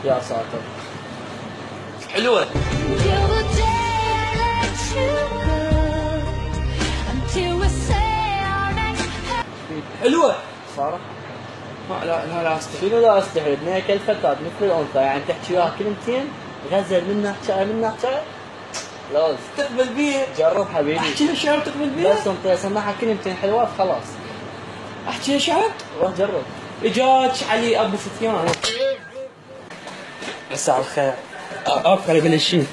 يا ساتر حلوة. حلوة صارت. لا استحي. شنو لا استحي؟ اثنين كالفتاة مثل الانثى، يعني تحكي وياها كلمتين غزل منها شعر منها شعر. لوز تقبل بيه. جرب حبيبي. احكي لها شعر تقبل بيه. بس انت سمعها كلمتين حلوات خلاص. احكي لها شعر. روح جرب. اجاك علي ابو سفيان. مساء الخير. افكر قبل شيء.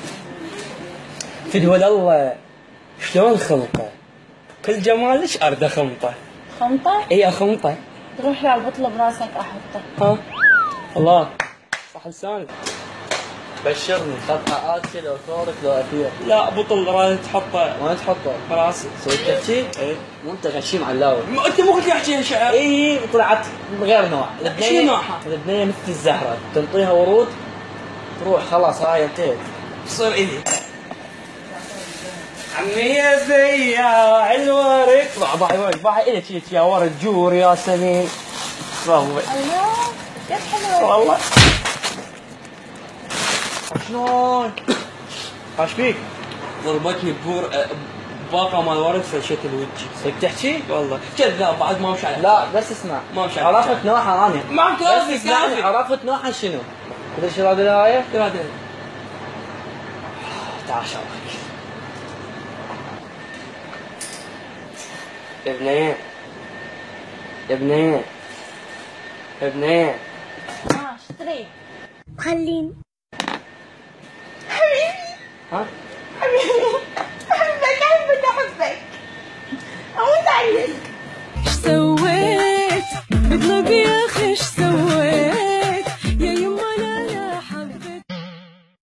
فدوى الله شلون خلقه؟ كل جمالك ارد خمطه. خمطة؟ اي خمطه. تروح لي على البطلة براسك احطه. ها الله صح لسانك. بشرني خطها آسي لو ثورك لو أثير. لا بطل راد تحطه. وين تحطه؟ براسي. سويت تحكي؟ ايه مو انت غشيم علاوي. انت مو قلت لي احكي شعر؟ اي طلعت غير نوع. شنو نوعها؟ البنية مثل الزهرة، تنطيها ورود تروح خلاص هاي انتهت. تصير الي. عمي زيا الورد. باعي ورد باعي الك يا ورد جور يا سمين. والله الله يا حلوة. والله. شلون؟ ايش فيك؟ ضربتني باقة مال ورد فشيت الوجه. صدق تحكي؟ والله كذاب بعد ما مشى على لا بس اسمع. ما مشى على عرفت نوعها انا. ما كافي بس اسمعني، كافي. عرفت نوعها شنو؟ تدري شو هذه الآية؟ هذا تعال شوفك. ابني ابني ابني. شو تريد؟ خليني. ها؟ احبك اموت عليك. ايش سويت؟ بطلب يا اخي ايش سويت؟